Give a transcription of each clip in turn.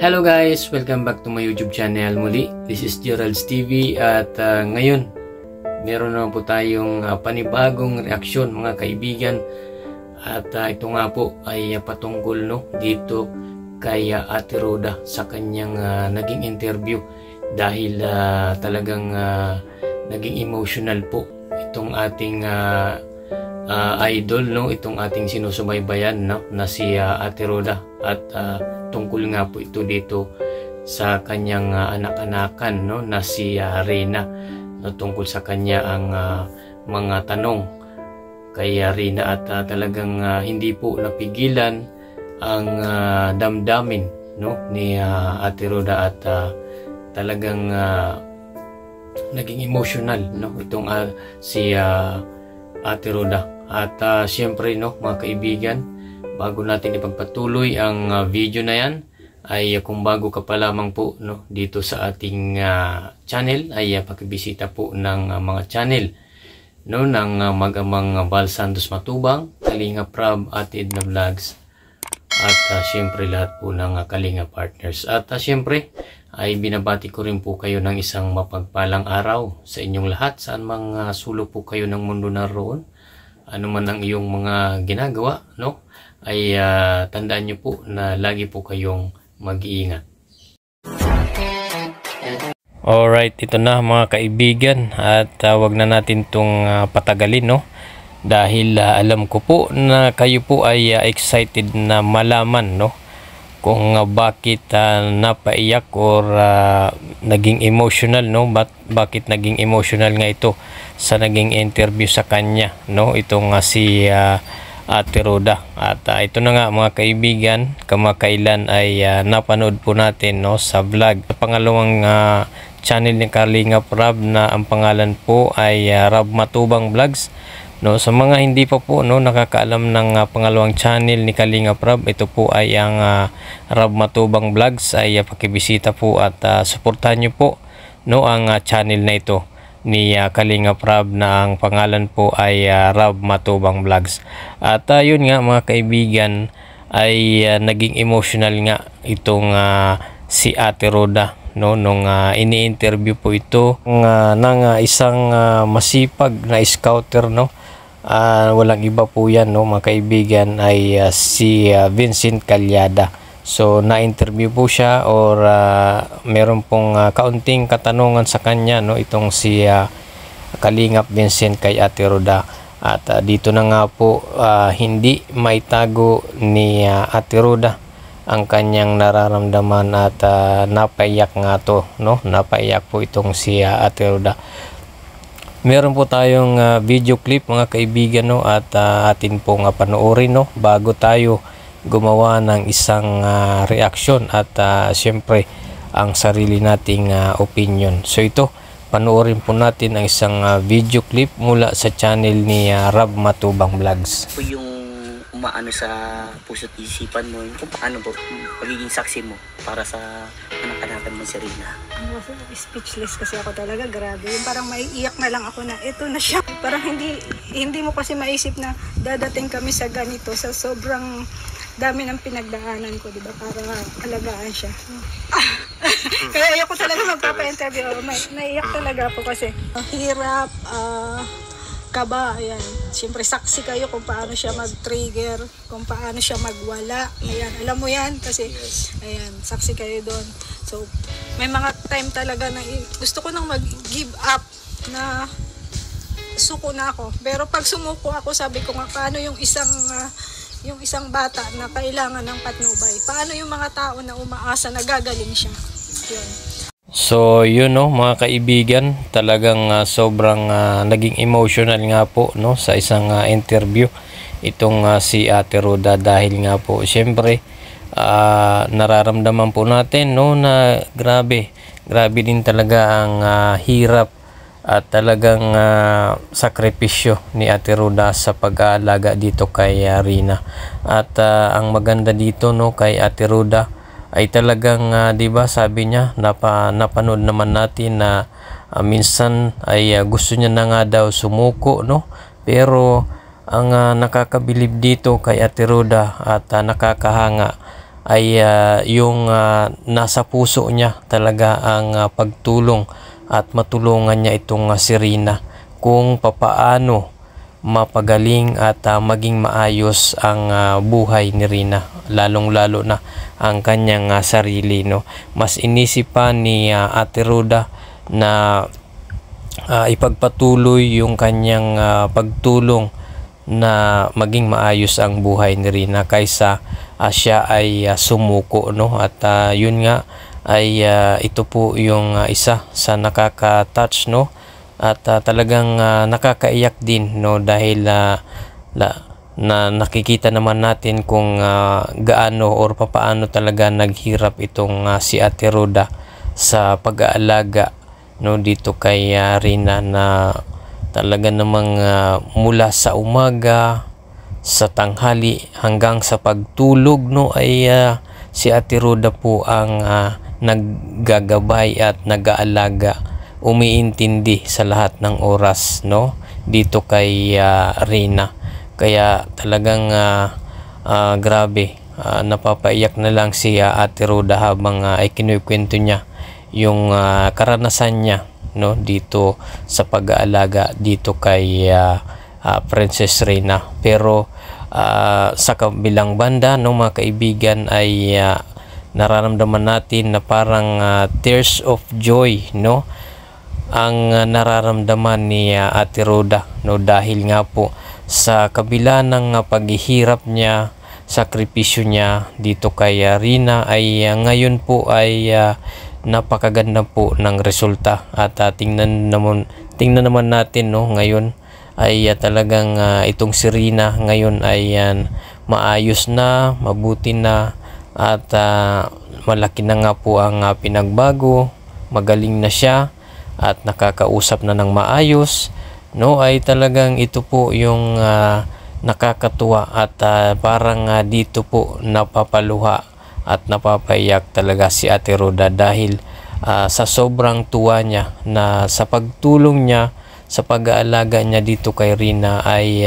Hello guys! Welcome back to my YouTube channel muli. This is Gerald's TV at ngayon meron naman po tayong panibagong reaksyon mga kaibigan at ito nga po ay patungkol dito kay Ate Roda sa kanyang naging interview dahil talagang naging emotional po itong ating idol, itong ating sinusubaybayan na si Ate Roda at tungkol nga po ito dito sa kanyang anak-anakan na si Reyna, tungkol sa kanya ang mga tanong kay Reyna at talagang hindi po napigilan ang damdamin ni Ate Roda at talagang naging emotional itong si Ate Roda at syempre mga kaibigan, bago natin ipagpatuloy ang video na yan ay kung bago ka pa lamang po dito sa ating channel ay pakibisita po ng mga channel ng mag-amang Val Santos Matubang, Kalinga Prab at Edna Vlogs at syempre lahat po ng Kalinga Partners. At syempre ay binabati ko rin po kayo ng isang mapagpalang araw sa inyong lahat saan mga sulok po kayo ng mundo naroon. Ano man ang iyong mga ginagawa, ay tandaan nyo po na lagi po kayong mag-iingat. Alright, ito na mga kaibigan at wag na natin itong patagalin dahil alam ko po na kayo po ay excited na malaman kung bakit napaiyak or naging emotional bakit naging emotional nga ito sa naging interview sa kanya itong si Ate Roda. At ito na nga mga kaibigan, kamakailan ay napanood po natin sa vlog sa pangalawang channel ni Kalinga Prab na ang pangalan po ay Rab Matubang Vlogs. Sa mga hindi pa po nakakaalam ng pangalawang channel ni Kalinga Prab, ito po ay ang Rab Matubang Vlogs, ay pakibisita po at suportahan nyo po ang channel na ito ni Kalinga Prab na ang pangalan po ay Rab Matubang Vlogs. At yun nga mga kaibigan ay naging emotional nga itong si Ate Roda nung ini-interview po ito ng isang masipag na scouter walang iba po yan mga kaibigan ay si Vincent Calyada. So na-interview po siya or meron pong kaunting katanungan sa kanya itong si Kalingap Vincent kay Ate Roda. At dito na nga po hindi maitago ni Ate Roda ang kanyang nararamdaman at napaiyak nga to napaiyak po itong si Ate Roda. Meron po tayong video clip mga kaibigan at atin pong panoorin bago tayo gumawa ng isang reaksyon at syempre ang sarili nating opinion. So ito, panoorin po natin ang isang video clip mula sa channel ni Rab Matubang Vlogs. Yung umaano sa puso't isipan mo, kung paano po pagiging saksi mo para sa anak-anakan mo si Reyna. Speechless kasi ako talaga, grabe. Yung parang maiiyak na lang ako na ito na siya. Parang hindi mo kasi maisip na dadating kami sa ganito, sa sobrang dami ng pinagdaanan ko, di ba, para alagaan siya. Kaya ayoko talaga magpapa-interview. Naiiyak talaga ako kasi hirap, kaba, ayan. Siyempre saksi kayo kung paano siya mag-trigger, kung paano siya magwala. Ayan, alam mo yan kasi ayan, saksi kayo doon. So, may mga time talaga na gusto ko nang mag-give up na suko na ako. Pero pag sumuko ako, sabi ko nga, paano yung isang bata na kailangan ng patnubay? Paano yung mga tao na umaasa na gagaling siya? Yun. So yun mga kaibigan, talagang sobrang naging emotional nga po sa isang interview itong si Ate Roda dahil nga po syempre nararamdaman po natin na grabe din talaga ang hirap at talagang sakripisyo ni Ate Roda sa pag-aalaga dito kay Reyna. At ang maganda dito kay Ate Roda ay talagang 'di ba sabi niya, napanood naman natin na minsan ay gusto niya na nga daw sumuko pero ang nakakabilib dito kay Ate Roda at nakakahanga ay yung nasa puso niya talaga ang pagtulong at matulungan niya itong si Rina kung papaano mapagaling at maging maayos ang buhay ni Rina, lalong-lalo na ang kanyang sarili, no. Mas inisipan ni Ate Roda na ipagpatuloy yung kanyang pagtulong na maging maayos ang buhay ni Rina kaysa siya ay sumuko, no. At yun nga ay ito po yung isa sa nakaka-touch, no, at talagang nakakaiyak din, no, dahil na nakikita naman natin kung gaano or papaano talaga naghirap itong si Ate Roda sa pag-aalaga, no, dito kay Rina, na talaga namang mula sa umaga, sa tanghali hanggang sa pagtulog, no, ay si Ate Roda po ang naggagabay at nag-aalaga, umiintindi sa lahat ng oras, no, dito kay Rina. Kaya talagang grabe, napapaiyak na lang si Ate Roda habang ikinukwento niya yung karanasan niya, no, dito sa pag-aalaga dito kay Princess Rina. Pero sa kabilang banda, no, mga kaibigan, ay nararamdaman natin na parang tears of joy, no, ang nararamdaman ni Ate Roda, no, dahil nga po sa kabila ng paghihirap niya, sakripisyo niya dito kay Rina, ay ngayon po ay napakaganda po ng resulta. At tingnan naman natin, no, ngayon ay talagang itong si Rina ngayon ay maayos na, mabuti na, at malaki na nga po ang pinagbago, magaling na siya at nakakausap na ng maayos, no. Ay talagang ito po yung nakakatuwa at parang dito po napapaluha at napapaiyak talaga si Ate Roda dahil sa sobrang tuwa niya na sa pagtulong niya sa pag-aalaga niya dito kay Rina ay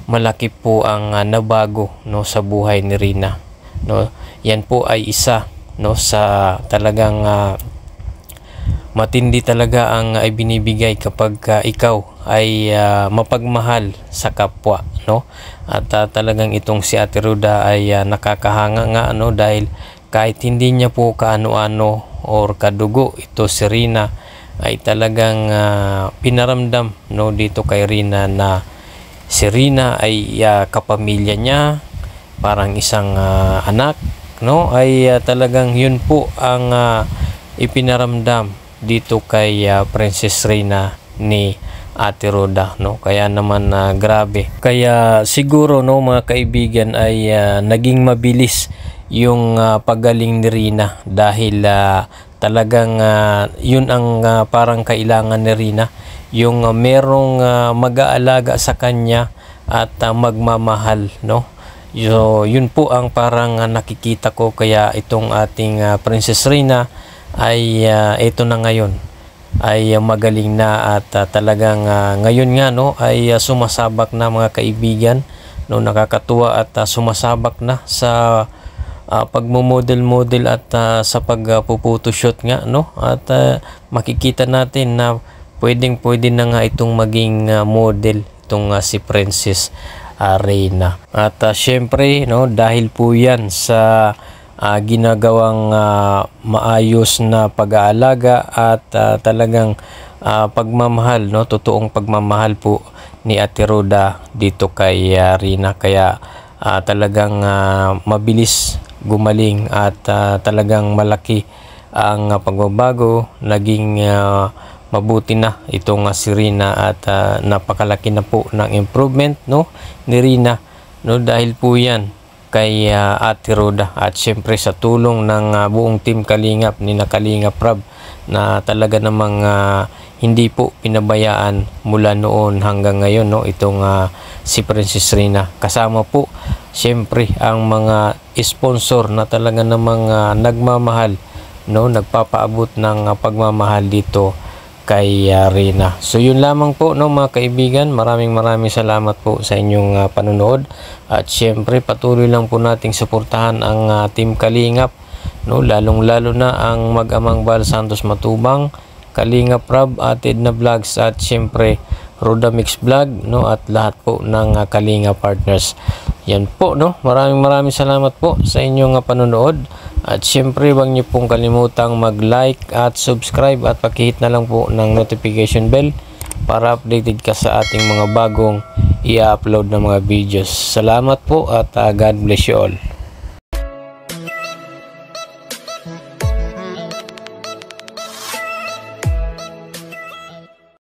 malaki po ang nabago, no, sa buhay ni Rina, no. Yan po ay isa, no, sa talagang matindi talaga ang ibinibigay kapag ikaw ay mapagmahal sa kapwa, no. At talagang itong si Ate Roda ay nakakahanga nga, no, dahil kahit hindi niya po kaano-ano or kadugo ito si Rina, ay talagang pinaramdam, no, dito kay Rina na si Rina ay kapamilya niya, parang isang anak, no. Ay talagang yun po ang ipinaramdam dito kay Princess Rina ni Ate Roda, no. Kaya naman grabe, kaya siguro, no, mga kaibigan, ay naging mabilis yung pagaling ni Rina dahil talagang yun ang parang kailangan ni Rina, yung merong mag-aalaga sa kanya at magmamahal, no. So yun po ang parang nakikita ko, kaya itong ating Princess Rina ay ito na ngayon ay magaling na at talagang ngayon nga, no, ay sumasabak na, mga kaibigan, no. Nakakatuwa at sumasabak na sa pagmo-model at sa pagpuputoshoot nga, no. At makikita natin na pwede na nga itong maging model itong si Princess Rina. At syempre, no, dahil po yan sa ginagawang maayos na pag-aalaga at talagang pagmamahal, no, totoong pagmamahal po ni Ate Roda dito kay Rina, kaya talagang mabilis gumaling at talagang malaki ang pagbabago, naging mabuti na itong si Rina at napakalaki na po ng improvement, no, ni Rina, no, dahil po yan kay Ate Roda at syempre sa tulong ng buong team Kalingap ni Kalingap Rab, na talaga namang hindi po pinabayaan mula noon hanggang ngayon, no, itong si Princess Rina. Kasama po syempre ang mga sponsor na talaga namang nagmamahal, no, nagpapaabot ng pagmamahal dito kay Rina. So yun lamang po no mga kaibigan, maraming salamat po sa inyong panonood, at syempre patuloy lang po nating suportahan ang Team Kalingap, no, lalong-lalo na ang mag-amang Val Santos Matubang, Kalingap Rab, Atid na Vlogs, at syempre Roda Mix Vlog, no, at lahat po ng Kalingap partners. Yan po no, maraming salamat po sa inyong panonood. At syempre, huwag niyo pong kalimutang mag-like at subscribe, at pakihit na lang po ng notification bell para updated ka sa ating mga bagong i-upload na mga videos. Salamat po, at God bless you all.